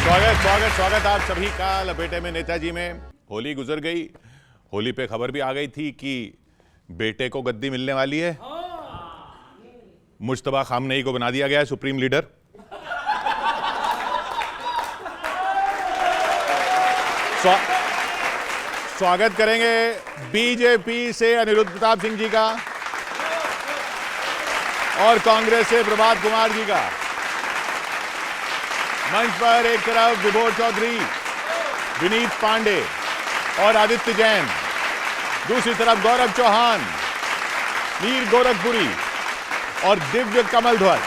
स्वागत स्वागत स्वागत आप सभी का लपेटे में नेताजी में। होली गुजर गई, होली पे खबर भी आ गई थी कि बेटे को गद्दी मिलने वाली है। मुश्तबा खामनेई को बना दिया गया है सुप्रीम लीडर। स्वागत करेंगे बीजेपी से अनिरुद्ध प्रताप सिंह जी का और कांग्रेस से प्रभात कुमार जी का। मंच पर एक तरफ विभोर चौधरी, विनीत पांडे और आदित्य जैन, दूसरी तरफ गौरव चौहान, वीर गोरखपुरी और दिव्य कमल ध्वज।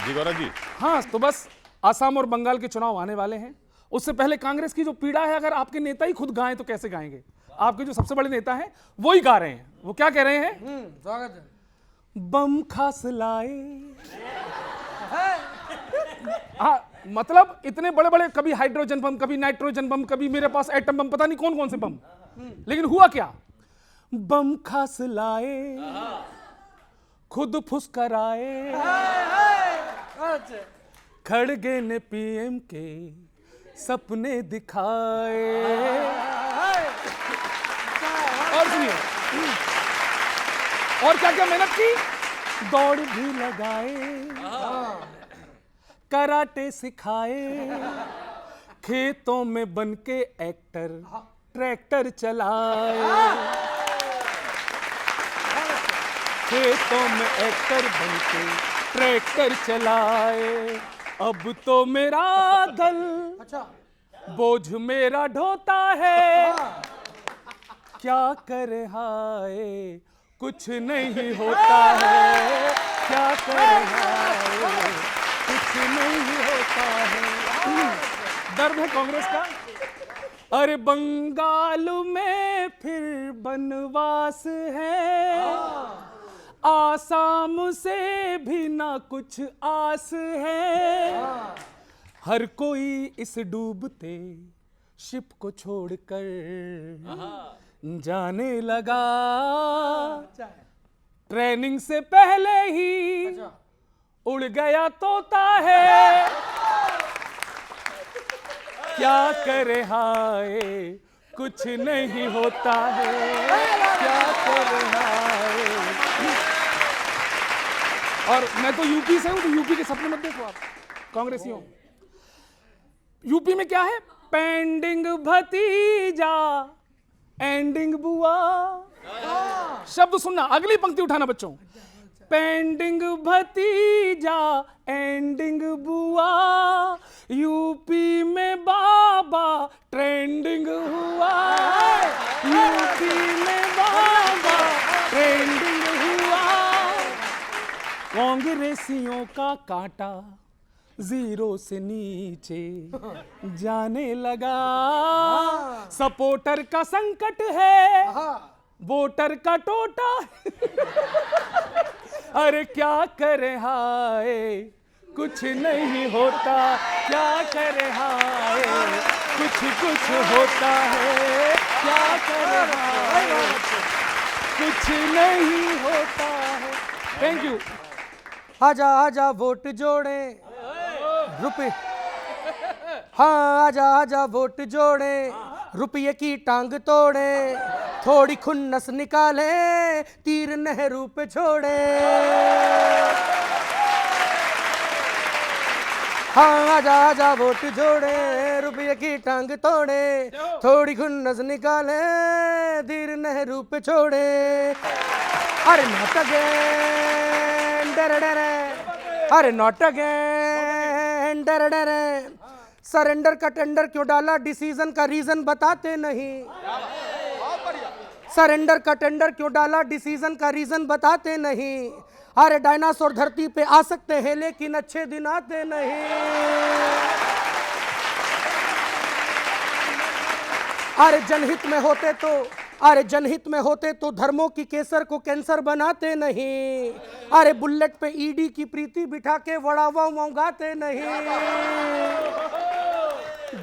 जी गौरव जी। हाँ, तो बस आसाम और बंगाल के चुनाव आने वाले हैं। उससे पहले कांग्रेस की जो पीड़ा है, अगर आपके नेता ही खुद गाएं तो कैसे गाएंगे? आपके जो सबसे बड़े नेता हैं वो ही गा रहे हैं। वो क्या कह रहे हैं? स्वागत है। बम खास लाए। हाँ, मतलब इतने बड़े बड़े, कभी हाइड्रोजन बम, कभी नाइट्रोजन बम, कभी मेरे पास एटम बम, पता नहीं कौन कौन से बम। लेकिन हुआ क्या? बम खास लाए, खुद फुसकराए, खड़गे ने पीएम के सपने दिखाए। और सुनिए, और क्या क्या मेहनत की, दौड़ भी लगाए, कराटे सिखाए, खेतों में बनके एक्टर ट्रैक्टर चलाए, खेतों में एक्टर बनके ट्रैक्टर चलाए। अब तो मेरा दल बोझ मेरा ढोता है, क्या करे हाय कुछ नहीं होता है, क्या करे हाय कुछ नहीं होता है। दर्द है कांग्रेस का। अरे बंगाल में फिर बनवास है, आसाम से भी ना कुछ आस है। हर कोई इस डूबते शिप को छोड़कर जाने लगा। ट्रेनिंग से पहले ही उड़ गया तोता है, क्या करे हाय कुछ नहीं होता है, क्या करे हाय। और मैं तो यूपी से हूं, तो यूपी के सपने मत देखो आप कांग्रेसी हो। यूपी में क्या है? पेंडिंग भतीजा, एंडिंग बुआ। शब्द सुनना, अगली पंक्ति उठाना बच्चों। पेंडिंग भतीजा, एंडिंग बुआ, यूपी में बाबा ट्रेंडिंग हुआ, यूपी में बाबा ट्रेंडिंग हुआ। कांग्रेसियों का कांटा जीरो से नीचे जाने लगा। सपोर्टर का संकट है, वोटर का टोटा। अरे क्या करे हाय कुछ नहीं होता, क्या करे हाय कुछ कुछ होता है, क्या करे हाय कुछ नहीं होता है। Thank you. आजा आजा वोट जोड़े रुपए, हाँ आजा आजा वोट जोड़े, रुपये की टांग तोड़े, थोड़ी खुन्नस निकाले, तीर नेहरू पे छोड़े। हाँ आजा आजा वोट जोड़े, रुपये की टांग तोड़े, थोड़ी खुन्नस निकाले, तीर नेहरू पे छोड़े। अरे नॉट अगेन डरे डरे, अरे नॉट अगेन डरे डरे। सरेंडर का टेंडर क्यों डाला, डिसीजन का रीजन बताते नहीं। सरेंडर का टेंडर क्यों डाला, डिसीजन का रीजन बताते नहीं। अरे डायनासोर धरती पे आ सकते हैं लेकिन अच्छे दिन आते नहीं। अरे जनहित में होते तो, अरे जनहित में होते तो धर्मों की केसर को कैंसर बनाते नहीं। अरे बुलेट पे ईडी की प्रीति बिठा के वड़ा वाव मंगाते नहीं।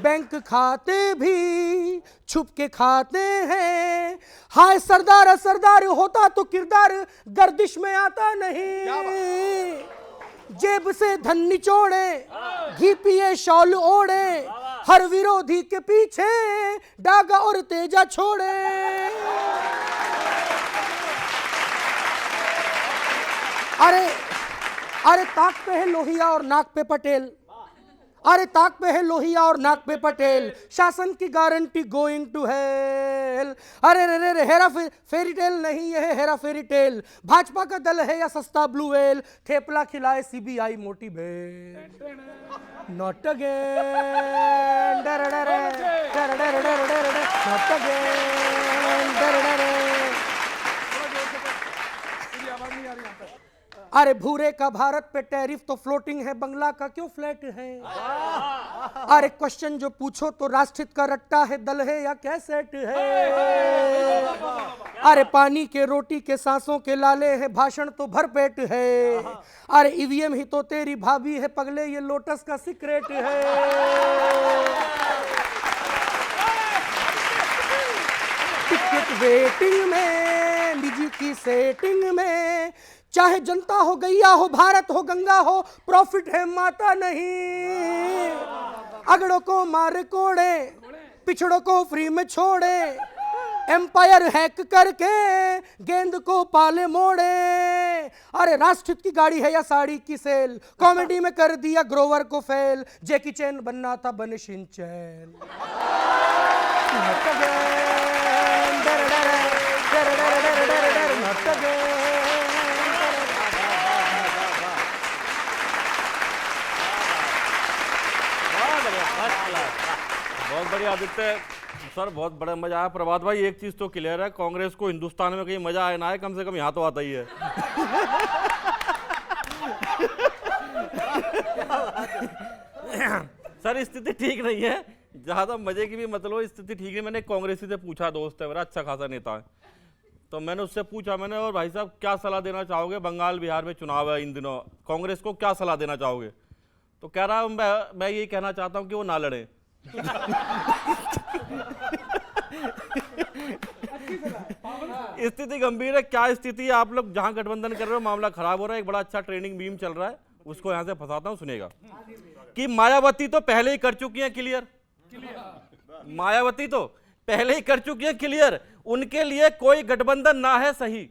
बैंक खाते भी छुप के खाते हैं। हाय सरदार सरदार होता तो किरदार गर्दिश में आता नहीं। जेब से धन निचोड़े, घी पिए शॉल ओढ़े, हर विरोधी के पीछे डागा और तेजा छोड़े। अरे अरे ताक पे है लोहिया और नाक पे पटेल, अरे ताक पे है लोहिया और नाक पे पटेल, शासन की गारंटी गोइंग टू हेल। अरे रे रे हेरा फेरी टेल नहीं, ये है हेरा फेरी टेल। भाजपा का दल है या सस्ता ब्लू वेल, थेपला खिलाए सीबीआई मोटी भेल। Not again not again. अरे भूरे का भारत पे टैरिफ तो फ्लोटिंग है, बंगला का क्यों फ्लैट है। अरे क्वेश्चन जो पूछो तो राष्ट्रहित का रट्टा है, दल है या कैसेट है। अरे पानी के रोटी के सांसों के लाले हैं, भाषण तो भरपेट है। अरे ईवीएम ही तो तेरी भाभी है, पगले ये लोटस का सीक्रेट है। टिकट वेटिंग में, निजी की सेटिंग में, चाहे जनता हो गैया हो भारत हो गंगा हो, प्रॉफिट है माता नहीं। अगड़ों को मार कोड़े, पिछड़ों को फ्री में छोड़े, एम्पायर हैक करके गेंद को पाले मोड़े। अरे राष्ट्रहित की गाड़ी है या साड़ी की सेल, कॉमेडी में कर दिया ग्रोवर को फेल। जैकी चैन बनना था बने शिनचैन। बहुत बढ़िया आदित्य सर, बहुत बड़ा मजा आया। प्रभात भाई, एक चीज तो क्लियर है, कांग्रेस को हिंदुस्तान में कहीं मजा आए ना आए, कम से कम यहाँ तो आता ही है। सर स्थिति ठीक नहीं है, ज्यादा मजे की भी मतलब स्थिति ठीक नहीं। मैंने कांग्रेसी से पूछा, दोस्त है मेरा, अच्छा खासा नेता है, तो मैंने उससे पूछा, मैंने और भाई साहब क्या सलाह देना चाहोगे, बंगाल बिहार में चुनाव है इन दिनों, कांग्रेस को क्या सलाह देना चाहोगे। तो कह रहा मैं यही कहना चाहता हूं कि वो ना लड़े। स्थिति गंभीर है। क्या स्थिति है, आप लोग जहां गठबंधन कर रहे हो मामला खराब हो रहा है। एक बड़ा अच्छा ट्रेनिंग बीम चल रहा है, उसको यहां से फंसाता हूं, सुनेगा। कि मायावती तो पहले ही कर चुकी हैं क्लियर, मायावती तो पहले ही कर चुकी है क्लियर, उनके लिए कोई गठबंधन ना है सही,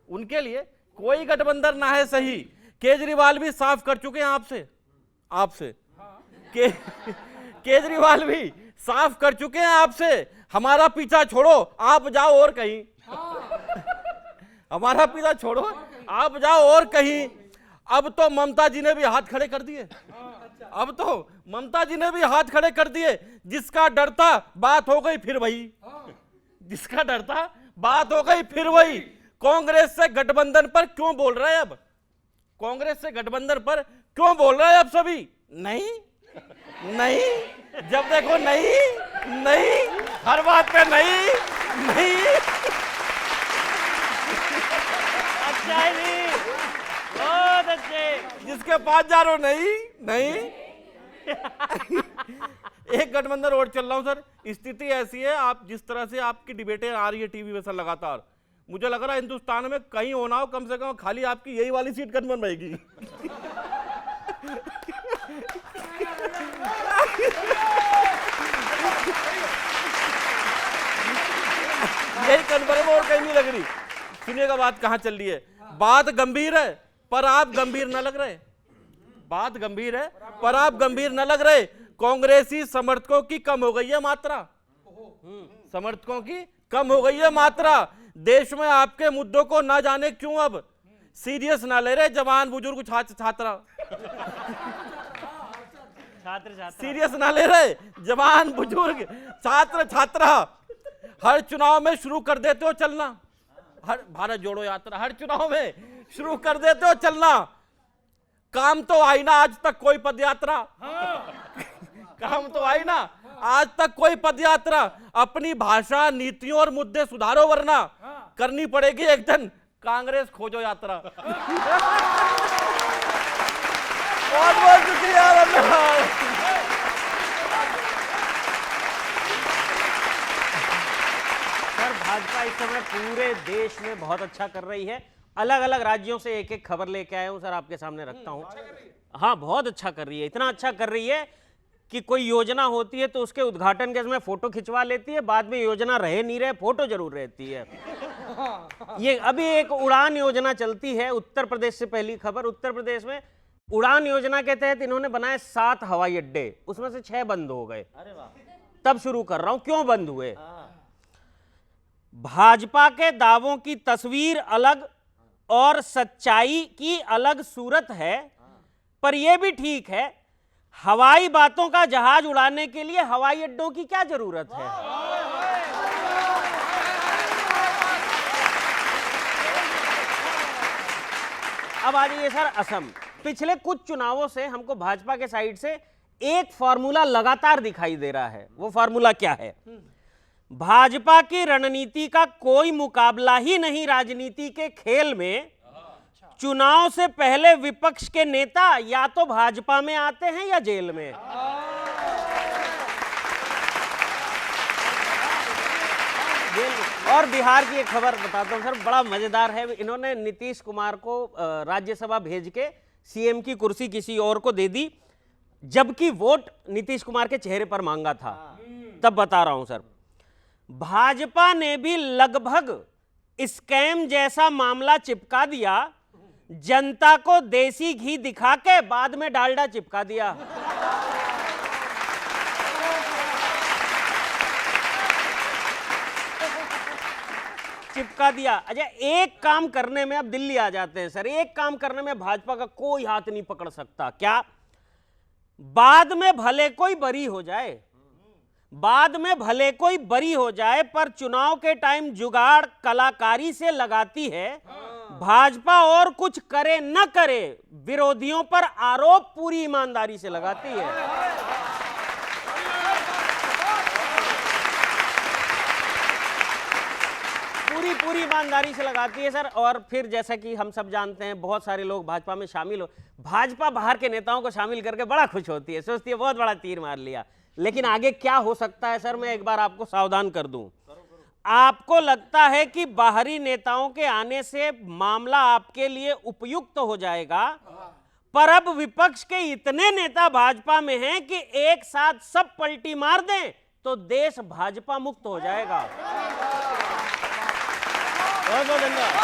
उनके लिए कोई गठबंधन ना है सही। केजरीवाल भी साफ कर चुके हैं आपसे केजरीवाल भी साफ कर चुके हैं आपसे, हमारा पीछा छोड़ो आप जाओ और कहीं। हमारा पीछा छोड़ो आप जाओ और कहीं। अब तो ममता जी ने भी हाथ खड़े कर दिए, अब तो ममता जी ने भी हाथ खड़े कर दिए। जिसका डर था बात हो गई फिर वही, जिसका डर था बात हो गई फिर वही। कांग्रेस से गठबंधन पर क्यों बोल रहे हैं अब, कांग्रेस से गठबंधन पर क्यों बोल रहे हैं अब सभी। नहीं नहीं, जब देखो नहीं नहीं, हर बात पे नहीं नहीं। अच्छा है जी, बहुत अच्छे। जिसके पास जा रहे हो नहीं नहीं। एक गठबंधन और चल रहा हूं सर। स्थिति ऐसी है, आप जिस तरह से आपकी डिबेटें आ रही है टीवी पे सर लगातार, मुझे लग रहा है हिंदुस्तान में कहीं होना हो कम से कम खाली आपकी यही वाली सीट कन्फर्म रहेगी। यही कन्फर्म और कहीं नहीं लग रही। सुनिएगा बात कहां चल रही है। बात गंभीर है पर आप गंभीर न लग रहे, बात गंभीर है पर आप गंभीर न लग रहे। कांग्रेसी समर्थकों की कम हो गई है मात्रा, समर्थकों की कम हो गई है मात्रा। देश में आपके मुद्दों को ना जाने क्यों अब सीरियस ना ले रहे जवान बुजुर्ग छात्रा, सीरियस ना ले रहे जवान बुजुर्ग छात्र छात्रा। हर चुनाव में शुरू कर देते हो चलना, हर भारत जोड़ो यात्रा हर चुनाव में शुरू कर देते हो चलना। काम तो आई ना आज तक कोई पदयात्रा, काम तो आई ना आज तक कोई पदयात्रा। अपनी भाषा नीतियों और मुद्दे सुधारो वरना करनी पड़ेगी एक दिन कांग्रेस खोजो यात्रा। बहुत बहुत शुक्रिया। भाजपा इस समय पूरे देश में बहुत अच्छा कर रही है। अलग अलग राज्यों से एक एक खबर लेके आया हूं सर, आपके सामने रखता हूं। हाँ, बहुत अच्छा कर रही है, इतना अच्छा कर रही है कि कोई योजना होती है तो उसके उद्घाटन के समय फोटो खिंचवा लेती है, बाद में योजना रहे नहीं रहे फोटो जरूर रहती है। ये अभी एक उड़ान योजना चलती है उत्तर प्रदेश से, पहली खबर। उत्तर प्रदेश में उड़ान योजना के तहत इन्होंने बनाए 7 हवाई अड्डे, उसमें से 6 बंद हो गए। तब शुरू कर रहा हूं क्यों बंद हुए। भाजपा के दावों की तस्वीर अलग और सच्चाई की अलग सूरत है, पर यह भी ठीक है, हवाई बातों का जहाज उड़ाने के लिए हवाई अड्डों की क्या जरूरत है। अब आ जाइए सर असम। पिछले कुछ चुनावों से हमको भाजपा के साइड से एक फॉर्मूला लगातार दिखाई दे रहा है। वो फॉर्मूला क्या है? भाजपा की रणनीति का कोई मुकाबला ही नहीं राजनीति के खेल में। चुनाव से पहले विपक्ष के नेता या तो भाजपा में आते हैं या जेल में। और बिहार की एक खबर बताता हूं सर, बड़ा मजेदार है। इन्होंने नीतीश कुमार को राज्यसभा भेज के सीएम की कुर्सी किसी और को दे दी, जबकि वोट नीतीश कुमार के चेहरे पर मांगा था। तब बता रहा हूं सर, भाजपा ने भी लगभग स्कैम जैसा मामला चिपका दिया, जनता को देसी घी दिखा के बाद में डालडा चिपका दिया। चिपका दिया। अच्छा, एक काम करने में, अब दिल्ली आ जाते हैं सर, एक काम करने में भाजपा का कोई हाथ नहीं पकड़ सकता। क्या? बाद में भले कोई बरी हो जाए, बाद में भले कोई बरी हो जाए, पर चुनाव के टाइम जुगाड़ कलाकारी से लगाती है भाजपा। और कुछ करे न करे, विरोधियों पर आरोप पूरी ईमानदारी से लगाती है। पूरी ईमानदारी से लगाती है सर। और फिर जैसा कि हम सब जानते हैं, बहुत सारे लोग भाजपा में शामिल हो, भाजपा बाहर के नेताओं को शामिल करके बड़ा खुश होती है, सोचती है बहुत बड़ा तीर मार लिया। लेकिन आगे क्या हो सकता है सर, मैं एक बार आपको सावधान कर दूं। आपको लगता है कि बाहरी नेताओं के आने से मामला आपके लिए उपयुक्त हो जाएगा, पर अब विपक्ष के इतने नेता भाजपा में हैं कि एक साथ सब पलटी मार दें तो देश भाजपा मुक्त हो जाएगा। बहुत बहुत धन्यवाद।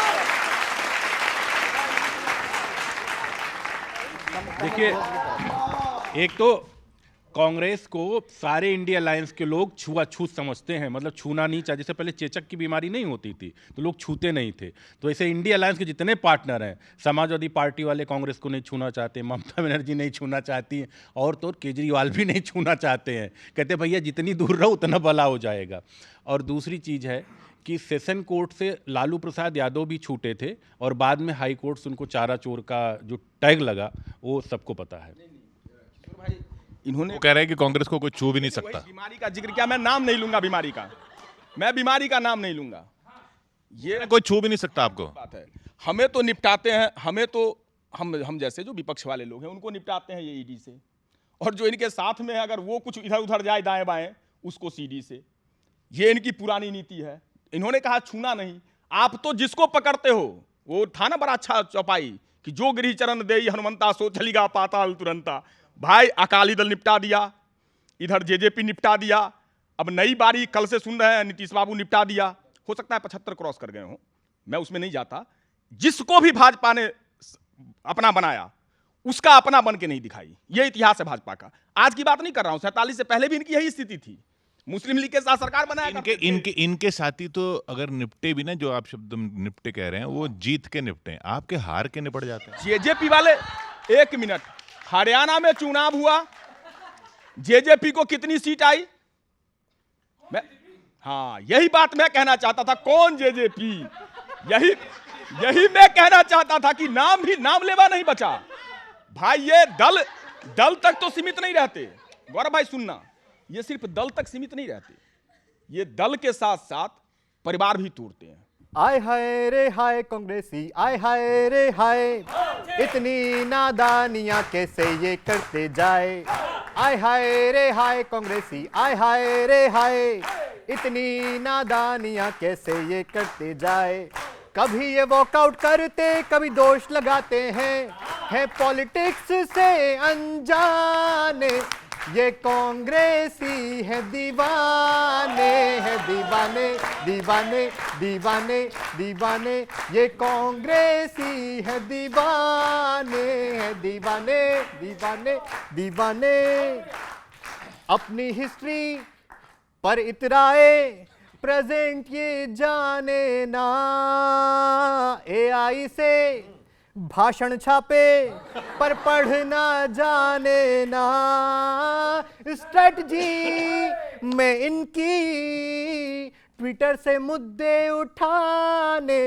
देखिए, एक तो कांग्रेस को सारे इंडिया अलायंस के लोग छुआछूत समझते हैं, मतलब छूना नहीं चाहिए। जैसे पहले चेचक की बीमारी नहीं होती थी तो लोग छूते नहीं थे, तो ऐसे इंडिया अलायंस के जितने पार्टनर हैं, समाजवादी पार्टी वाले कांग्रेस को नहीं छूना चाहते, ममता बनर्जी नहीं छूना चाहती हैं, और तो केजरीवाल भी नहीं छूना चाहते हैं। कहते भैया जितनी दूर रहो उतना भला हो जाएगा। और दूसरी चीज़ है कि सेशन कोर्ट से लालू प्रसाद यादव भी छूटे थे, और बाद में हाई कोर्ट से उनको चारा चोर का जो टैग लगा वो सबको पता है। इन्होंने कह रहे हैं कि कांग्रेस को कोई छू भी नहीं सकता। बीमारी का जिक्र किया, मैं नाम नहीं लूंगा बीमारी का, मैं बीमारी का नाम नहीं लूंगा। ये कोई छू भी नहीं सकता आपको। बात है, हमें तो निपटाते हैं, हमें तो हम जैसे जो विपक्ष वाले लोग हैं उनको निपटाते हैं ये ईडी से, और जो इनके साथ में है अगर वो कुछ इधर उधर जाए दाएं बाएं उसको सीडी से। ये इनकी पुरानी नीति है। इन्होंने कहा छूना नहीं, आप तो जिसको पकड़ते हो, वो था ना बड़ा अच्छा चौपाई कि जो गिरी चरण देई हनुमंता सो चलिगा पाताल तुरंता। भाई अकाली दल निपटा दिया, इधर जेजेपी निपटा दिया, अब नई बारी कल से सुन रहे हैं नीतीश बाबू निपटा दिया। हो सकता है 75 क्रॉस कर गए हो, मैं उसमें नहीं जाता। जिसको भी भाजपा ने अपना बनाया उसका अपना बन के नहीं दिखाई, ये इतिहास है भाजपा का। आज की बात नहीं कर रहा हूं, 47 से पहले भी इनकी यही स्थिति थी। मुस्लिम लीग के साथ सरकार बनाया इनके साथी तो अगर निपटे भी ना, जो आप शब्द निपटे कह रहे हैं, वो जीत के निपटे, आपके हार के निपट जाते हैं। जेजेपी वाले, एक मिनट, हरियाणा में चुनाव हुआ, जेजेपी को कितनी सीट आई? हाँ, यही बात मैं कहना चाहता था। कौन जेजेपी? यही मैं कहना चाहता था कि नाम लेवा नहीं बचा। भाई ये दल तक तो सीमित नहीं रहते। गौरव भाई सुनना, ये सिर्फ दल तक सीमित नहीं रहते, ये दल के साथ साथ परिवार भी तोड़ते हैं। आय हाय रे हाय कांग्रेसी, आय हाय रे हाय, इतनी नादानियां कैसे ये करते जाए। आय हाय रे हाय कांग्रेसी, आय हाय रे हाय, इतनी नादानियां कैसे ये करते जाए। कभी ये वॉकआउट करते, कभी दोष लगाते हैं पॉलिटिक्स से अनजाने। ये कांग्रेसी है दीवाने, है दीवाने दीवाने दीवाने दीवाने। ये कांग्रेसी है दीवाने, है दीवाने दीवाने दीवाने। अपनी हिस्ट्री पर इतराए, प्रेजेंट ये जाने ना। AI से भाषण छापे पर पढ़ना जाने ना। स्ट्रेटजी में इनकी ट्विटर से मुद्दे उठाने।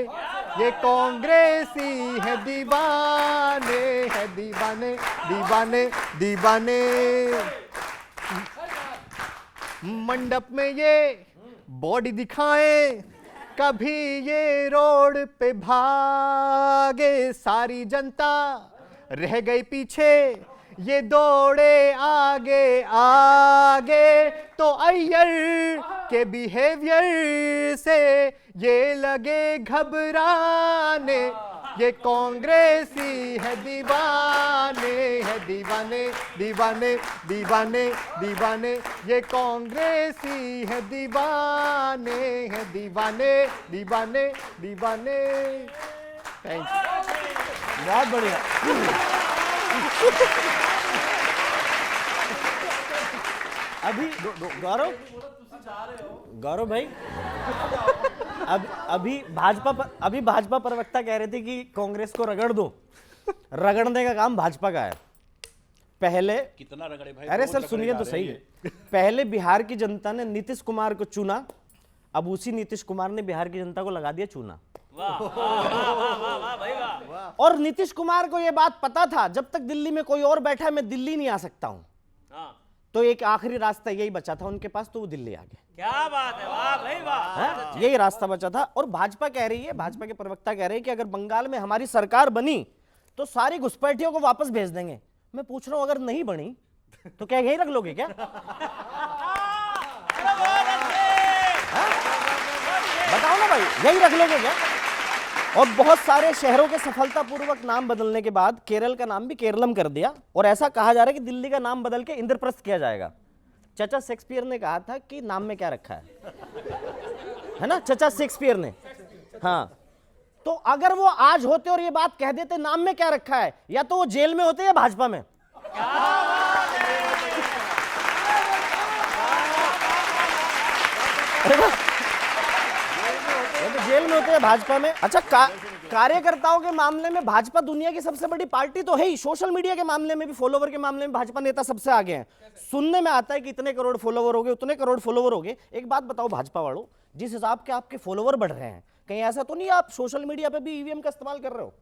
ये कांग्रेसी है दीवाने, है दीवाने दीवाने दीवाने। मंडप में ये बॉडी दिखाएं, कभी ये रोड पे भागे। सारी जनता रह गई पीछे, ये दौड़े आगे आगे। तो अय्यर के बिहेवियर से ये लगे घबराने। ये कांग्रेसी है दीवाने, है दीवाने दीवाने दीवाने दीवाने। ये कांग्रेसी है दीवाने, है दीवाने दीवाने दीवाने। थैंक्स। बहुत बढ़िया। अभी गौरव भाई, अभी भाजपा प्रवक्ता कह रहे थे कि कांग्रेस को रगड़ दो। रगड़ने का काम भाजपा का है। पहले कितना रगड़े भाई। अरे सर सुनिए तो सही। पहले बिहार की जनता ने नीतीश कुमार को चुना, अब उसी नीतीश कुमार ने बिहार की जनता को लगा दिया चूना। और नीतीश कुमार को यह बात पता था, जब तक दिल्ली में कोई और बैठा है मैं दिल्ली नहीं आ सकता हूं। तो एक आखिरी रास्ता यही बचा था उनके पास, तो वो दिल्ली आ गए। क्या बात है, वाह भाई वाह। यही रास्ता बचा था। और भाजपा कह रही है, भाजपा के प्रवक्ता कह रहे हैं कि अगर बंगाल में हमारी सरकार बनी तो सारी घुसपैठियों को वापस भेज देंगे। मैं पूछ रहा हूं अगर नहीं बनी तो क्या यही रख लोगे क्या? बताओ ना भाई, यही रख लोगे क्या? और बहुत सारे शहरों के सफलतापूर्वक नाम बदलने के बाद केरल का नाम भी केरलम कर दिया। और ऐसा कहा जा रहा है कि दिल्ली का नाम बदल के इंद्रप्रस्थ किया जाएगा। चचा शेक्सपियर ने कहा था कि नाम में क्या रखा है ना? चचा शेक्सपियर ने। हाँ, तो अगर वो आज होते और ये बात कह देते नाम में क्या रखा है, या तो वो जेल में होते या भाजपा में। जेल में होते हैं भाजपा में। अच्छा, कार्यकर्ताओं के मामले में भाजपा दुनिया की सबसे बड़ी पार्टी तो है ही। सोशल मीडिया के मामले में भी, फॉलोवर के मामले में भाजपा नेता सबसे आगे हैं। सुनने में आता है कि इतने करोड़ फॉलोवर हो गए, उतने करोड़ फॉलोवर हो गए। एक बात बताओ भाजपा वालों, जिस हिसाब के आपके फॉलोवर बढ़ रहे हैं, कहीं ऐसा तो नहीं आप सोशल मीडिया पे भी ईवीएम का इस्तेमाल कर रहे हो?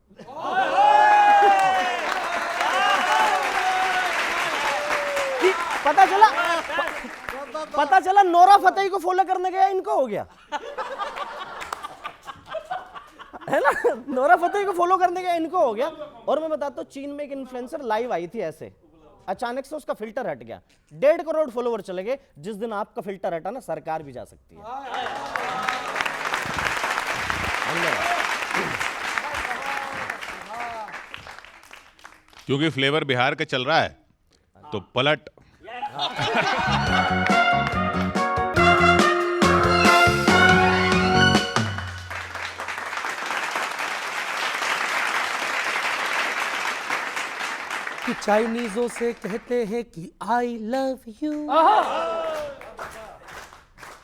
पता चला नोरा फतेही को फॉलो करने गया इनको हो गया है ना। नोरा फतेही को फॉलो करने गया इनको हो गया। और मैं बताता हूँ, चीन में एक इन्फ्लुएंसर लाइव आई थी, ऐसे अचानक से उसका फिल्टर हट गया, 1.5 करोड़ फॉलोवर चले गए। जिस दिन आपका फिल्टर हटा ना, सरकार भी जा सकती है। क्योंकि फ्लेवर बिहार का चल रहा है तो पलट। कि चाइनीजों से कहते हैं कि आई लव यू।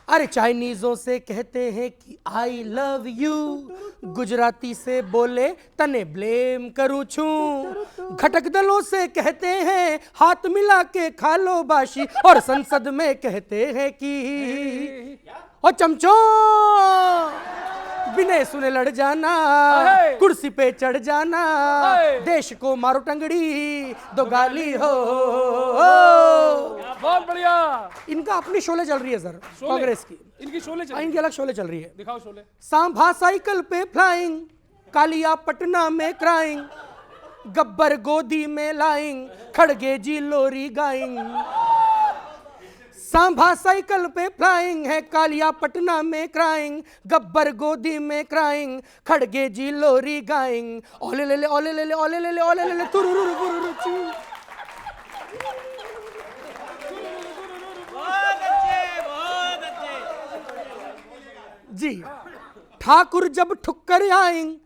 अरे चाइनीजों से कहते हैं कि आई लव यू, गुजराती से बोले तने ब्लेम करूं छू, घटक दलों से कहते हैं हाथ मिला के खा लो बाशी, और संसद में कहते हैं कि ओ चमचो बिना सुने लड़ जाना, कुर्सी पे चढ़ जाना, देश को मारो टंगड़ी दो गाली हो। बहुत बढ़िया। इनका अपनी शोले चल रही है सर, कांग्रेस की। इनकी शोले चल, इनकी अलग शोले चल रही है। दिखाओ शोले। सांभा साइकिल पे फ्लाइंग, कालिया पटना में क्राइंग, गब्बर गोदी में लाइंग, खड़गे जी लोरी गाइंग, सांभा साइकिल पे फ्लाइंग है, कालिया पटना में क्राइंग, गब्बर गोदी में क्राइंग, खड़गे जी लोरी गाइंग, ओले ले ले ओले ले ले ओले ले ले ओले ले ले तुरुरु बुरुरु चू। जी ठाकुर जब ठुक्कर आएंग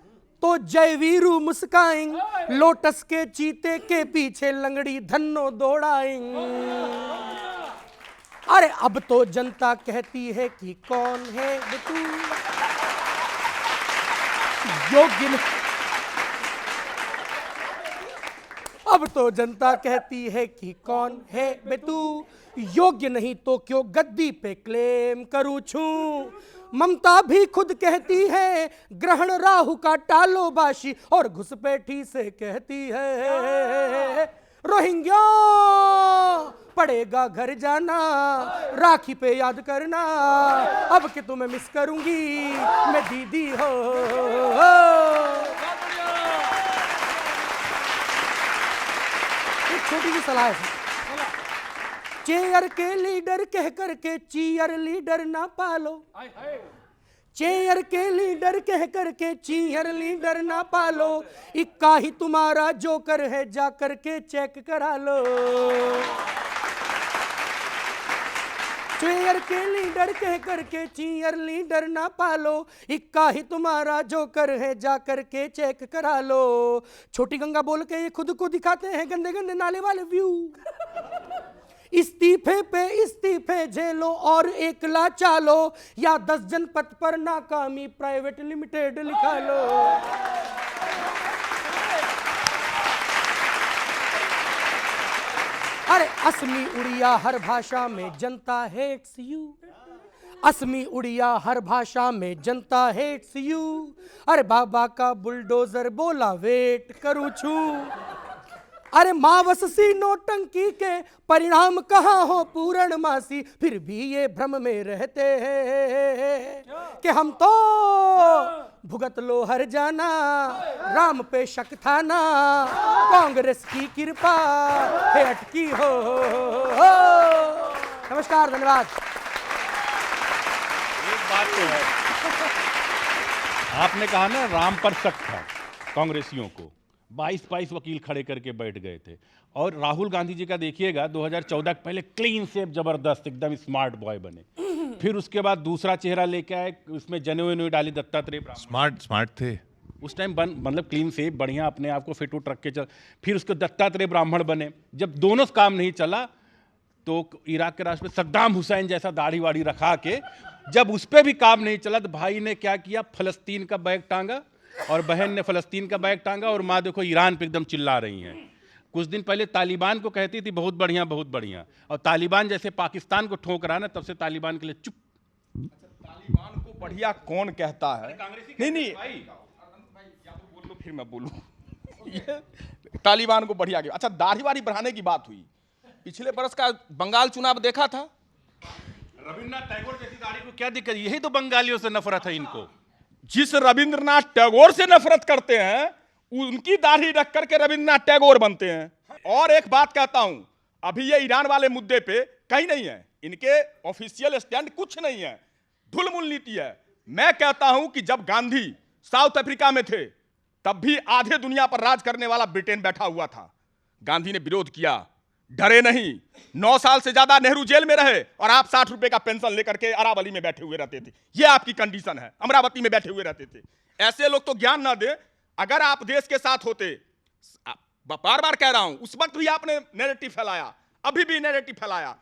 तो जयवीरू मुस्काएंग, लोटस के चीते के पीछे लंगड़ी धन्नो दौड़ाएंग। अरे अब तो जनता कहती है कि कौन है तू योग्य नहीं। अब तो जनता कहती है कि कौन है बे तू योग्य नहीं, तो क्यों गद्दी पे क्लेम करूं छूं। ममता भी खुद कहती है ग्रहण राहु का टालो बाशी, और घुसपैठी से कहती है रोहिंग्या पड़ेगा घर जाना, राखी पे याद करना, अब कि तुम्हें मिस करूंगी मैं दीदी हो। एक छोटी सी सलाह है, चेयर के लीडर कह करके चीयर लीडर ना पालो, चेयर के लीडर कह करके चीयर लीडर ना पालो, इक्का ही तुम्हारा जोकर है जा करके चेक करा लो। चेयर के लीडर कह करके चीयर लीडर ना पालो, इक्का ही तुम्हारा जोकर है जा करके चेक करा लो। छोटी गंगा बोल के ये खुद को दिखाते हैं गंदे गंदे नाले वाले व्यू। इस्तीफे पे इस्तीफे झेलो और एकला चालो, या 10 जनपद पर नाकामी प्राइवेट लिमिटेड लिखा लो। अरे असमी उड़िया हर भाषा में जनता हेट्स यू, असमी उड़िया हर भाषा में जनता हेट्स यू। अरे बाबा का बुलडोजर बोला वेट करूं छू। अरे मावससी नोटंकी के परिणाम कहाँ हो पूर्णमासी, फिर भी ये भ्रम में रहते हैं कि हम तो भुगत लो हर जाना, राम पे शक था ना, कांग्रेस की कृपा है अटकी हो। नमस्कार, धन्यवाद। एक बात तो है, आपने कहा ना राम पर शक था कांग्रेसियों को, 22 वकील खड़े करके बैठ गए थे। और राहुल गांधी जी का देखिएगा 2014 के पहले क्लीन शेप जबरदस्त एकदम स्मार्ट बॉय बने, फिर उसके बाद दूसरा चेहरा लेके आए, उसमें जनेऊ डाली दत्तात्रेय स्मार्ट थे उस टाइम, मतलब क्लीन शेप बढ़िया अपने आप को फिट उट रख के चल। फिर उसके दत्तात्रेय ब्राह्मण बने। जब दोनों काम नहीं चला तो इराक के राष्ट्रपति सद्दाम हुसैन जैसा दाढ़ी वाड़ी रखा के, जब उस पर भी काम नहीं चला तो भाई ने क्या किया, फलस्तीन का बैग टांगा और बहन ने फलस्तीन का बैग टांगा, और माँ देखो ईरान पे एकदम चिल्ला रही हैं। कुछ दिन पहले तालिबान को कहती थी बहुत बढ़िया बहुत बढ़िया, और तालिबान जैसे पाकिस्तान को ठोक रहा ना, तब से तालिबान के लिए चुप। तालिबान को बढ़िया कौन कहता है? नहीं बोल लो फिर मैं बोलूं। तालिबान को बढ़िया क्यों? अच्छा, दाढ़ी वाड़ी बढ़ाने की बात हुई, पिछले बरस का बंगाल चुनाव देखा था, रविन्द्रनाथ टैगोर जैसी दाढ़ी को क्या दिक्कत? यही तो बंगालियों से नफरत है इनको। जिस रविंद्रनाथ टैगोर से नफरत करते हैं उनकी दाढ़ी रख करके रविंद्रनाथ टैगोर बनते हैं। और एक बात कहता हूं, अभी ये ईरान वाले मुद्दे पे कहीं नहीं है, इनके ऑफिशियल स्टैंड कुछ नहीं है, ढुलमुल नीति है। मैं कहता हूं कि जब गांधी साउथ अफ्रीका में थे तब भी आधे दुनिया पर राज करने वाला ब्रिटेन बैठा हुआ था, गांधी ने विरोध किया, डरे नहीं। 9 साल से ज्यादा नेहरू जेल में रहे और आप 60 रुपए का पेंशन लेकर के अरावली में बैठे हुए रहते थे। ये आपकी कंडीशन है, अमरावती में बैठे हुए रहते थे। ऐसे लोग तो ज्ञान ना दे। अगर आप देश के साथ होते, बार बार कह रहा हूं, उस वक्त भी आपने नैरेटिव फैलाया, अभी भी नैरेटिव फैलाया।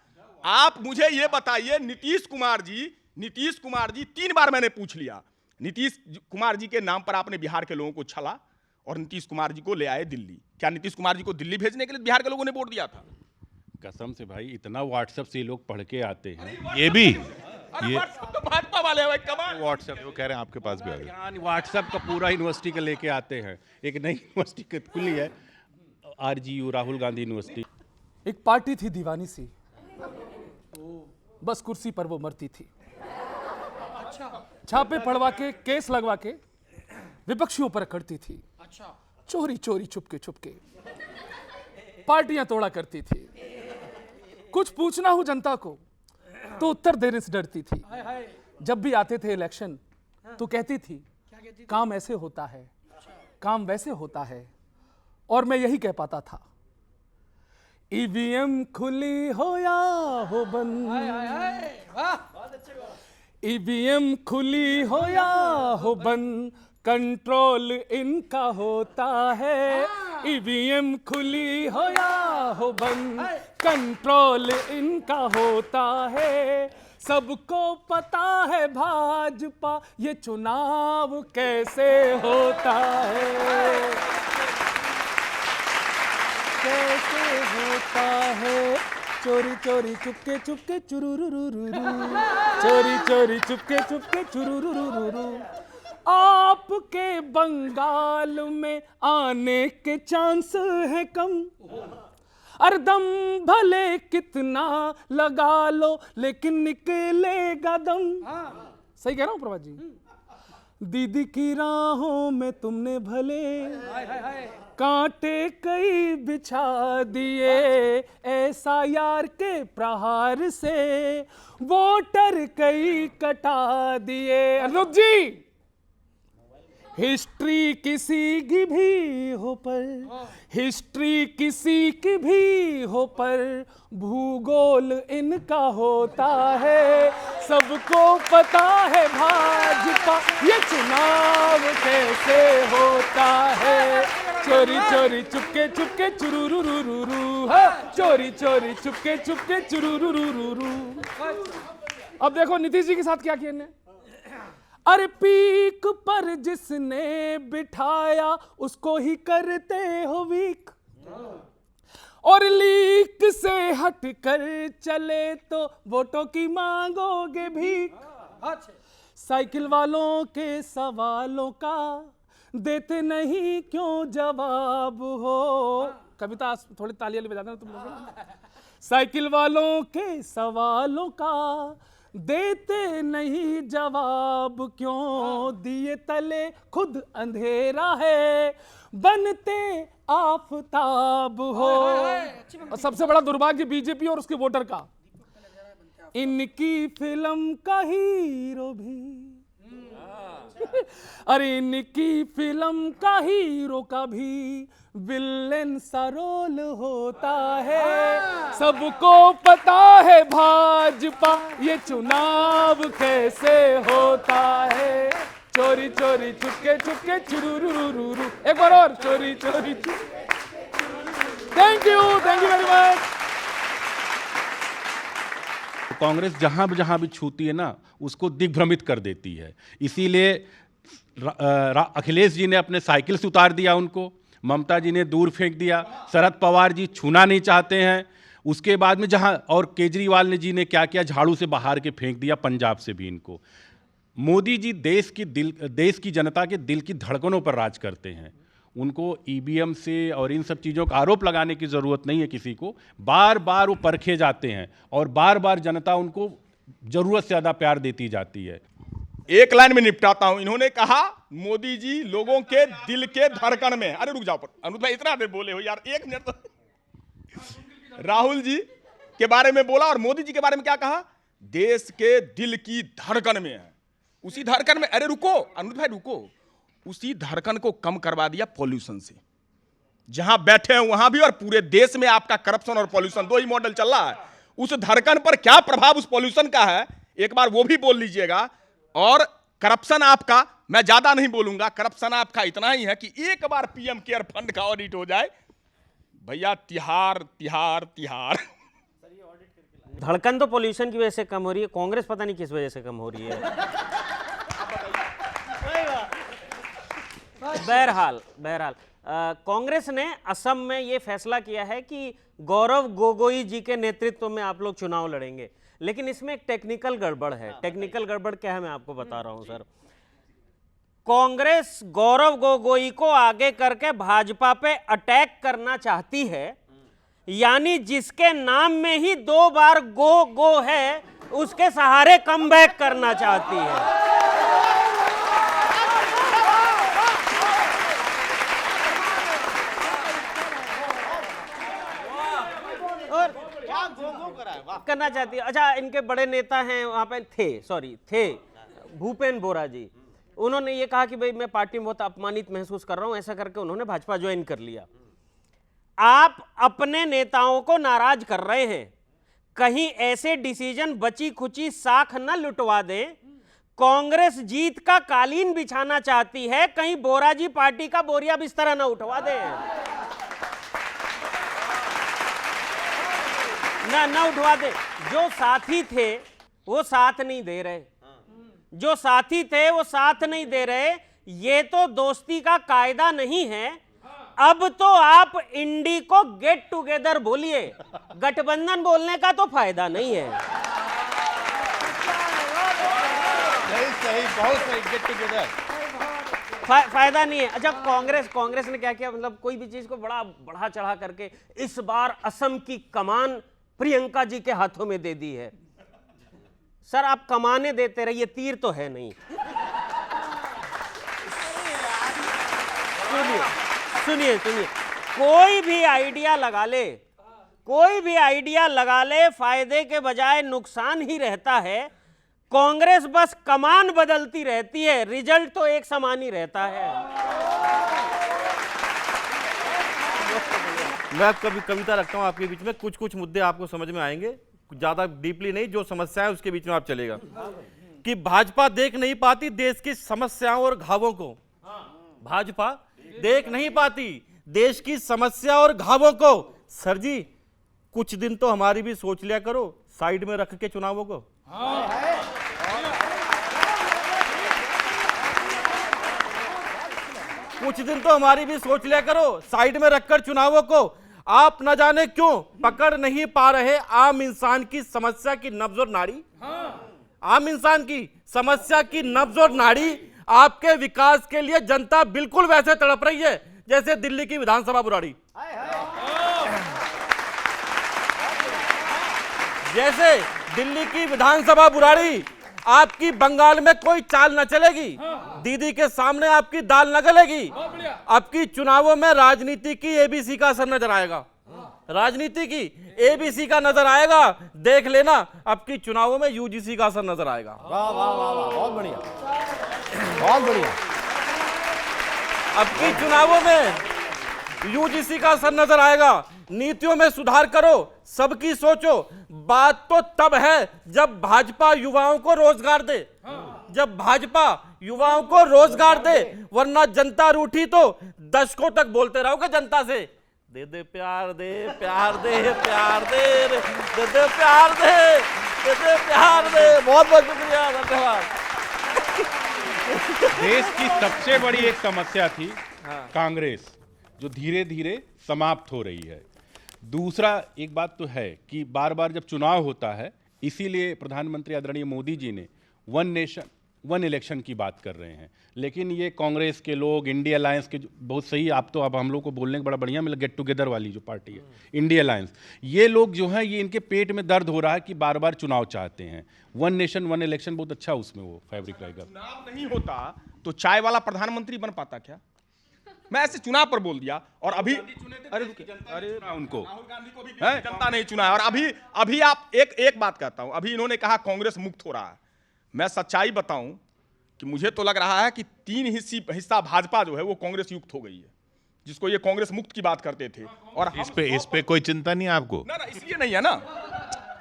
आप मुझे ये बताइए, नीतीश कुमार जी 3 बार मैंने पूछ लिया, नीतीश कुमार जी के नाम पर आपने बिहार के लोगों को छला और नीतीश कुमार जी को ले आए दिल्ली। क्या नीतीश कुमार जी को दिल्ली भेजने के लिए बिहार के लोगों ने वोट दिया था? कसम से भाई, इतना व्हाट्सएप से ये लोग पढ़ के आते हैं। ये भी ये तो भाजपा वाले हैं भाई, कमाल। व्हाट्सएप वो कह रहे हैं आपके पास भी आ गया। ज्ञान व्हाट्सएप का पूरा यूनिवर्सिटी का लेके आते हैं। एक नई यूनिवर्सिटी खुली है, RGU, राहुल गांधी यूनिवर्सिटी। एक पार्टी थी दीवानी सी, बस कुर्सी पर वो मरती थी। छापे पड़वा के, केस लगवा के विपक्षियों पर करती थी। चोरी चोरी छुपके पार्टियां तोड़ा करती थी। कुछ पूछना हो जनता को तो उत्तर देने से डरती थी। जब भी आते थे इलेक्शन तो कहती थी काम ऐसे होता है, काम वैसे होता है, और मैं यही कह पाता था। ईवीएम खुली हो या हो बंद, ईवीएम खुली हो या हो बंद, कंट्रोल इनका होता है। ईवीएम खुली हो या हो बंद, कंट्रोल इनका होता है। सबको पता है भाजपा ये चुनाव कैसे होता है, कैसे होता है। चोरी चोरी चुपके चुपके चुरुरुरुरु, चोरी चोरी चुपके चुपके चुरुरुरुरु। आपके बंगाल में आने के चांस है कम, अरे दम भले कितना लगा लो लेकिन निकलेगा दम। सही कह रहा हूं प्रभात जी? दीदी की राहों में तुमने भले कांटे कई बिछा दिए, ऐसा यार के प्रहार से वोटर कई कटा दिए। अनुप जी, हिस्ट्री किसी की भी हो पर, हिस्ट्री किसी की भी हो पर, भूगोल इनका होता है। सबको पता है भाजपा ये चुनाव कैसे होता है। चोरी चोरी चुपके चुपके चुरुरुरुरु, चोरी चोरी चुपके चुपके चुरुरुरुरु। अब देखो नीतीश जी के साथ क्या किया इन्हें। अरे पीक पर जिसने बिठाया उसको ही करते हो वीक, और लीक से हटकर चले तो वोटों की मांगोगे भीख। साइकिल वालों के सवालों का देते नहीं क्यों जवाब हो। कविता थोड़ी तालियां बजा देना तुम लोग। साइकिल वालों के सवालों का देते नहीं जवाब क्यों, दिए तले खुद अंधेरा है, बनते आफताब हो। और सबसे बड़ा दुर्भाग्य बीजेपी और उसके वोटर का, इनकी फिल्म का हीरो भी अरे इनकी फिल्म का हीरो का भी विलेन सा रोल होता है। सबको पता है भाजपा ये चुनाव कैसे होता है। चोरी चोरी चुपके चुपके चुरुरुरुरु। एक बार और, चोरी चोरी चुपके। Thank you very much. Congress जहां भी छूती है ना उसको दिग्भ्रमित कर देती है। इसीलिए अखिलेश जी ने अपने साइकिल से उतार दिया उनको, ममता जी ने दूर फेंक दिया, शरद पवार जी छूना नहीं चाहते हैं। उसके बाद में जहां, और केजरीवाल जी ने क्या किया, झाड़ू से बाहर के फेंक दिया, पंजाब से भी इनको। मोदी जी देश की जनता के दिल की धड़कनों पर राज करते हैं। उनको ईवीएम से और इन सब चीज़ों का आरोप लगाने की ज़रूरत नहीं है किसी को। बार बार वो परखे जाते हैं और बार बार जनता उनको ज़रूरत से ज़्यादा प्यार देती जाती है। एक लाइन में निपटाता हूं। इन्होंने कहा मोदी जी लोगों के दिल के धड़कन में। अरे रुक जाओ पर अनुज भाई, इतना देर बोले हो यार, एक मिनट तो। राहुल जी के बारे में बोला और मोदी जी के बारे में क्या कहा, देश के दिल की धड़कन में है। उसी धड़कन में, अरे रुको अनुज भाई रुको, उसी धड़कन को कम करवा दिया पॉल्यूशन से। जहां बैठे हैं वहां भी, और पूरे देश में आपका करप्शन और पॉल्यूशन दो ही मॉडल चल रहा है। उस धड़कन पर क्या प्रभाव उस पॉल्यूशन का है, एक बार वो भी बोल लीजिएगा। और करप्शन आपका, मैं ज्यादा नहीं बोलूंगा, करप्शन आपका इतना ही है कि एक बार पीएम केयर फंड का ऑडिट हो जाए, भैया तिहार तिहार तिहार। धड़कन तो पॉल्यूशन की वजह से कम हो रही है, कांग्रेस पता नहीं किस वजह से कम हो रही है। बहरहाल कांग्रेस ने असम में यह फैसला किया है कि गौरव गोगोई जी के नेतृत्व में आप लोग चुनाव लड़ेंगे, लेकिन इसमें एक टेक्निकल गड़बड़ है। टेक्निकल गड़बड़ क्या है मैं आपको बता रहा हूं सर। कांग्रेस गौरव गोगोई को आगे करके भाजपा पे अटैक करना चाहती है, यानी जिसके नाम में ही 2 बार गो गो है उसके सहारे कमबैक करना चाहती है। और क्या करना चाहती है। अच्छा, इनके बड़े नेता हैं वहां पे थे भूपेन बोरा जी। उन्होंने ये कहा कि भाई मैं पार्टी में बहुत अपमानित महसूस कर रहा हूं, ऐसा करके उन्होंने भाजपा ज्वाइन कर लिया। आप अपने नेताओं को नाराज कर रहे हैं, कहीं ऐसे डिसीजन बची खुची साख न लुटवा दें। कांग्रेस जीत का कालीन बिछाना चाहती है, कहीं बोरा जी पार्टी का बोरिया बिस्तर न उठवा दे, ना उठवा दे। जो साथी थे वो साथ नहीं दे रहे, जो साथी थे वो साथ नहीं दे रहे। ये तो दोस्ती का कायदा नहीं है। अब तो आप इंडी को गेट टुगेदर बोलिए, गठबंधन बोलने का तो फायदा नहीं है। सही, बहुत सही, गेट टुगेदर। फायदा नहीं है। अच्छा, कांग्रेस ने क्या किया, मतलब कोई भी चीज को बड़ा बढ़ा चढ़ा करके इस बार असम की कमान प्रियंका जी के हाथों में दे दी है। सर, आप कमाने देते रहिए, तीर तो है नहीं। सुनिए, कोई भी आइडिया लगा ले, फायदे के बजाय नुकसान ही रहता है। कांग्रेस बस कमान बदलती रहती है, रिजल्ट तो एक समान ही रहता है। मैं कभी कविता रखता हूं आपके बीच में, कुछ मुद्दे आपको समझ में आएंगे, ज्यादा डीपली नहीं, जो समस्या है उसके बीच में आप चलेगा। कि भाजपा देख नहीं पाती देश की समस्याओं और घावों को, भाजपा देख नहीं पाती देश की समस्या और घावों को। सर जी, कुछ दिन तो हमारी भी सोच लिया करो, साइड में रख के चुनावों को। कुछ दिन तो हमारी भी सोच लिया करो, साइड में रखकर चुनावों को। आप न जाने क्यों पकड़ नहीं पा रहे आम इंसान की समस्या की नब्ज और नाड़ी। आम इंसान की समस्या की नब्ज और नाड़ी। आपके विकास के लिए जनता बिल्कुल वैसे तड़प रही है जैसे दिल्ली की विधानसभा बुराड़ी। जैसे दिल्ली की विधानसभा बुराड़ी। आपकी बंगाल में कोई चाल न चलेगी, दीदी के सामने आपकी दाल न गलेगी। आपकी चुनावों में राजनीति की एबीसी का असर नजर आएगा, राजनीति की एबीसी का नजर आएगा। देख लेना, आपकी चुनावों में यूजीसी का असर नजर आएगा। वाह वाह वाह वाह, बहुत बढ़िया, बहुत बढ़िया। आपकी चुनावों में यूजीसी का असर नजर आएगा। नीतियों में सुधार करो, सबकी सोचो। बात तो तब है जब भाजपा युवाओं को रोजगार दे, जब भाजपा युवाओं को रोजगार दे, वरना जनता रूठी तो दशकों तक बोलते रहोगे जनता से, दे दे प्यार दे, प्यार दे, प्यार दे, दे दे प्यार दे, दे दे प्यार दे। बहुत बहुत शुक्रिया, धन्यवाद। देश की सबसे बड़ी एक समस्या थी कांग्रेस, जो धीरे धीरे समाप्त हो रही है। दूसरा एक बात तो है कि बार बार जब चुनाव होता है, इसीलिए प्रधानमंत्री आदरणीय मोदी जी ने वन नेशन वन इलेक्शन की बात कर रहे हैं। लेकिन ये कांग्रेस के लोग, इंडिया अलायंस के, बहुत सही, आप तो अब हम लोग को बोलने का बड़ा बढ़िया मिला, गेट टुगेदर वाली जो पार्टी है इंडिया अलायंस, ये लोग जो हैं, ये इनके पेट में दर्द हो रहा है कि बार बार चुनाव चाहते हैं। वन नेशन वन इलेक्शन बहुत अच्छा उसमें वो फैब्रिक रहेगा। चुनाव नहीं होता तो चाय वाला प्रधानमंत्री बन पाता क्या? मैं ऐसे चुनाव पर बोल दिया। और अभी अरे उनको राहुल गांधी को भी जनता नहीं चुना है। और अभी आप एक बात कहता हूं, अभी इन्होंने कहा कांग्रेस मुक्त हो रहा है। मैं सच्चाई बताऊं कि मुझे तो लग रहा है कि 3 हिस्सा भाजपा जो है वो कांग्रेस युक्त हो गई है, जिसको ये कांग्रेस मुक्त की बात करते थे। और इस पे कोई चिंता नहीं है आपको? ना, इसलिए नहीं है ना,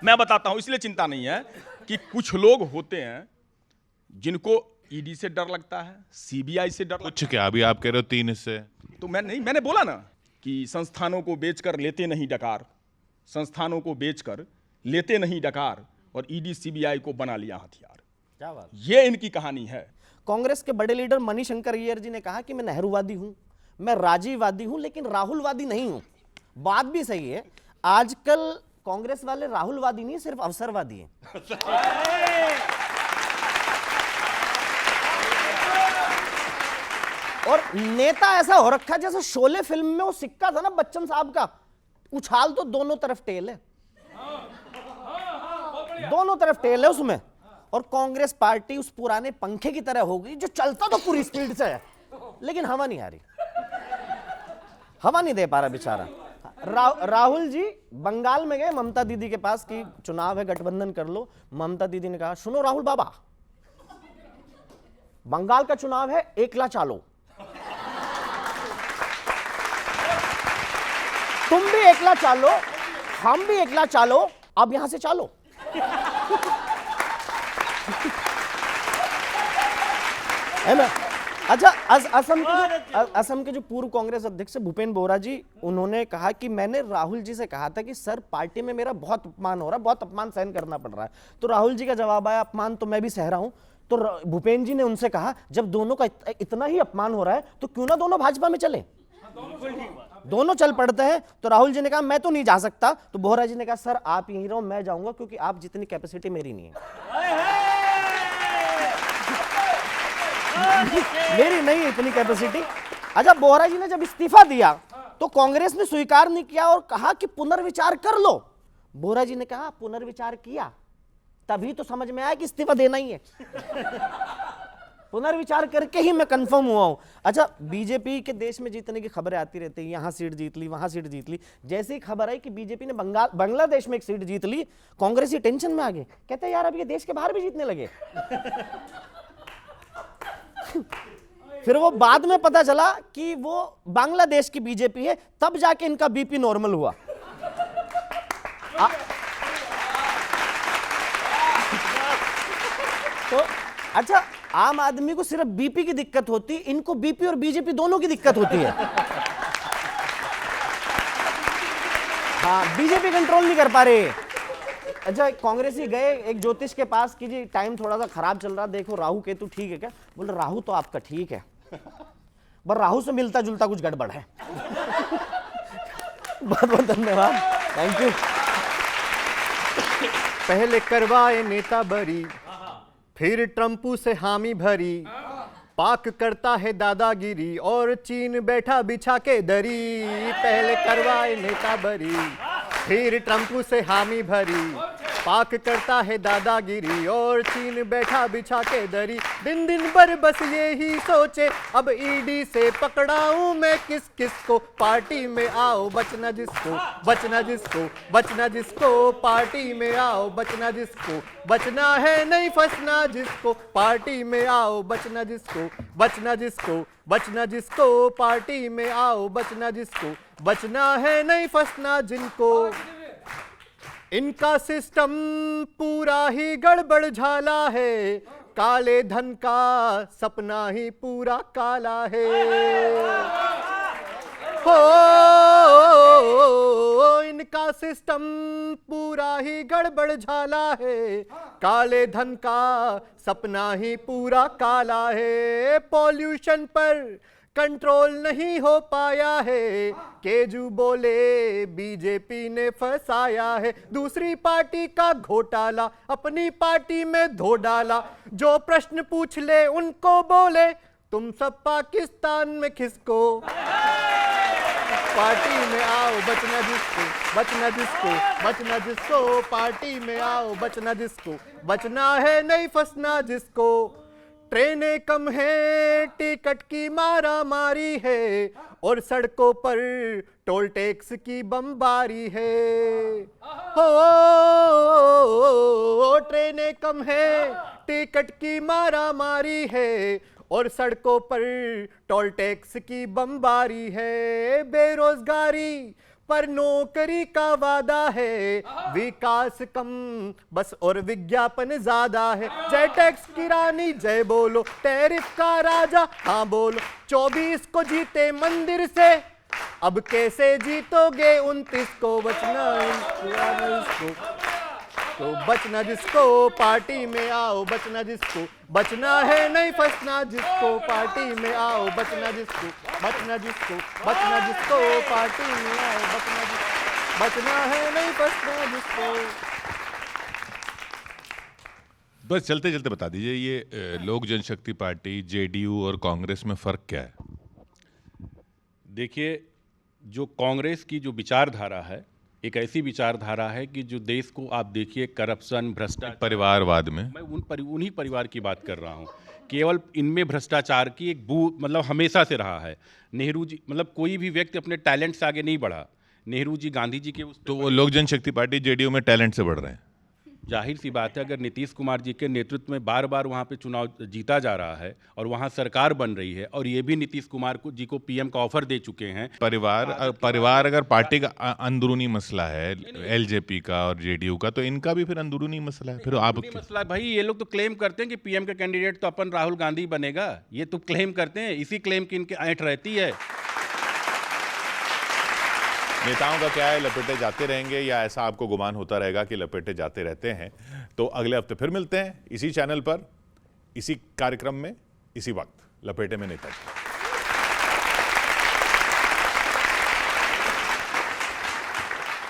मैं बताता हूं, इसलिए चिंता नहीं है कि कुछ लोग होते हैं जिनको ईडी से डर लगता है, सीबीआई से डर। कुछ क्या, अभी आप कह रहे हो 3 हिस्से? तो मैंने बोला ना कि संस्थानों को बेचकर लेते नहीं डकार, संस्थानों को बेचकर लेते नहीं डकार, और ईडी सीबीआई को बना लिया हथियार। क्या बात। ये इनकी कहानी है। कांग्रेस के बड़े लीडर मणिशंकर अय्यर जी ने कहा कि मैं नेहरूवादी हूं, मैं राजीववादी हूं, लेकिन राहुलवादी नहीं हूं। बात भी सही है। आजकल कांग्रेस वाले राहुलवादी नहीं, सिर्फ अवसरवादी हैं। और नेता ऐसा हो रखा है जैसे शोले फिल्म में वो सिक्का था ना बच्चन साहब का, उछाल तो दोनों तरफ टेल है, दोनों तरफ टेल है उसमें। और कांग्रेस पार्टी उस पुराने पंखे की तरह हो गई जो चलता तो पूरी स्पीड से है, लेकिन हवा नहीं आ रही, हवा नहीं दे पा रहा बेचारा। राहुल जी बंगाल में गए ममता दीदी के पास कि चुनाव है, गठबंधन कर लो। ममता दीदी ने कहा, सुनो राहुल बाबा, बंगाल का चुनाव है, एकला चालो, तुम भी एकला चालो, हम भी एकला चालो, अब यहां से चालो। है ना? अच्छा, असम के जो पूर्व कांग्रेस अध्यक्ष भूपेन बोरा जी, उन्होंने कहा कि मैंने राहुल जी से कहा था कि सर पार्टी में मेरा बहुत अपमान हो रहा है, बहुत अपमान सहन करना पड़ रहा है। तो राहुल जी का जवाब आया, अपमान तो मैं भी सह रहा हूं। तो भूपेन जी ने उनसे कहा, जब दोनों का इतना ही अपमान हो रहा है तो क्यों ना दोनों भाजपा में चले, दोनों चल पड़ते हैं। तो राहुल जी ने कहा मैं तो नहीं जा सकता। तो बोहरा जी ने कहा सर आप यहीं रहो, मैं जाऊंगा, क्योंकि आप जितनी कैपेसिटी मेरी नहीं है। मेरी नहीं है इतनी कैपेसिटी। अच्छा, बोहरा जी ने जब इस्तीफा दिया तो कांग्रेस ने स्वीकार नहीं किया और कहा कि पुनर्विचार कर लो। बोहरा जी ने कहा पुनर्विचार किया, तभी तो समझ में आया कि इस्तीफा देना ही है। पुनर्विचार करके ही मैं कंफर्म हुआ हूं। अच्छा, बीजेपी के देश में जीतने की खबरें आती रहती है, यहां सीट जीत ली, वहां सीट जीत ली। जैसे ही खबर आई कि बीजेपी ने बांग्लादेश में एक सीट जीत ली, कांग्रेसी टेंशन में आ गए, कहते हैं यार अब ये देश के बाहर भी जीतने लगे। फिर वो बाद में पता चला कि वो बांग्लादेश की बीजेपी है, तब जाके इनका बीपी नॉर्मल हुआ। तो अच्छा, आम आदमी को सिर्फ बीपी की दिक्कत होती, इनको बीपी और बीजेपी दोनों की दिक्कत होती है। हाँ, बीजेपी कंट्रोल नहीं कर पा रहे। अच्छा, कांग्रेसी गए एक ज्योतिष के पास कि जी टाइम थोड़ा सा खराब चल रहा, देखो राहु केतु ठीक है क्या? बोले राहु तो आपका ठीक है, पर राहु से मिलता जुलता कुछ गड़बड़ है। बहुत बहुत धन्यवाद, थैंक यू। पहले करवाए नेता बरी, फिर ट्रंपू से हामी भरी, पाक करता है दादागिरी और चीन बैठा बिछा के दरी। पहले करवाए नेता बरी, फिर ट्रंपू से हामी भरी, पाक करता है दादागिरी और चीन बैठा बिछा के दरी। दिन दिन भर बस यही सोचे, अब ईडी से पकड़ाऊं मैं किस किस को, पार्टी में आओ बचना जिसको, बचना जिसको, बचना जिसको, पार्टी में आओ बचना जिसको, बचना है नहीं फंसना जिसको, पार्टी में आओ बचना जिसको, बचना जिसको, बचना जिसको, पार्टी में आओ बचना जिसको, बचना है नहीं फंसना जिनको। इनका सिस्टम पूरा ही गड़बड़ झाला है, काले धन का सपना ही पूरा काला है। हो इनका सिस्टम पूरा ही गड़बड़ झाला है, काले धन का सपना ही पूरा काला है। पॉल्यूशन पर कंट्रोल नहीं हो पाया है, केजू बोले बीजेपी ने फंसाया है। दूसरी पार्टी का घोटाला अपनी पार्टी में धो डाला, जो प्रश्न पूछ ले उनको बोले तुम सब पाकिस्तान में खिसको, पार्टी में आओ बचना जिसको, बचना जिसको, बचना जिसको, पार्टी में आओ बचना जिसको, बचना है नहीं फंसना जिसको। ट्रेनें कम है, टिकट की मारा मारी है और सड़कों पर टोल टैक्स की बमबारी है। हो ट्रेनें कम है, टिकट की मारा मारी है और सड़कों पर टोल टैक्स की बमबारी है। बेरोजगारी पर नौकरी का वादा है, विकास कम बस और विज्ञापन ज्यादा है। जय टैक्स की रानी जय बोलो, टैरिफ का राजा हाँ बोलो। 24 को जीते मंदिर से, अब कैसे जीतोगे 29 को। बचना इसको तो बचना जिसको, पार्टी में आओ बचना जिसको, बचना है नहीं फंसना जिसको, पार्टी में आओ बचना जिसको, बचना जिसको, बचना जिसको, पार्टी में आओ बचना जिसको, बचना है नहीं फंसना जिसको। बस चलते चलते बता दीजिए, ये लोक जनशक्ति पार्टी, जेडीयू और कांग्रेस में फर्क क्या है? देखिए, जो कांग्रेस की जो विचारधारा है, एक ऐसी विचारधारा है कि जो देश को आप देखिए करप्शन, भ्रष्टाचार, परिवारवाद में मैं उन्हीं परिवार की बात कर रहा हूँ। केवल इनमें भ्रष्टाचार की एक मतलब हमेशा से रहा है। नेहरू जी मतलब कोई भी व्यक्ति अपने टैलेंट से आगे नहीं बढ़ा, नेहरू जी, गांधी जी के उस तो वो लोक जनशक्ति पार्टी जेडीयू में टैलेंट से बढ़ रहे हैं। जाहिर सी बात है, अगर नीतीश कुमार जी के नेतृत्व में बार बार वहाँ पे चुनाव जीता जा रहा है और वहाँ सरकार बन रही है, और ये भी नीतीश कुमार जी को पीएम का ऑफर दे चुके हैं। परिवार अगर पार्टी का अंदरूनी मसला है, एलजेपी का और जेडीयू का, तो इनका भी फिर अंदरूनी मसला है। फिर आप मसला है भाई, ये लोग तो क्लेम करते हैं कि पीएम का कैंडिडेट तो अपन राहुल गांधी बनेगा, ये तो क्लेम करते हैं, इसी क्लेम की इनकी ऐंठ रहती है। नेताओं का क्या है, लपेटे जाते रहेंगे या ऐसा आपको गुमान होता रहेगा कि लपेटे जाते रहते हैं? तो अगले हफ्ते फिर मिलते हैं इसी चैनल पर, इसी कार्यक्रम में, इसी वक्त, लपेटे में नेताजी।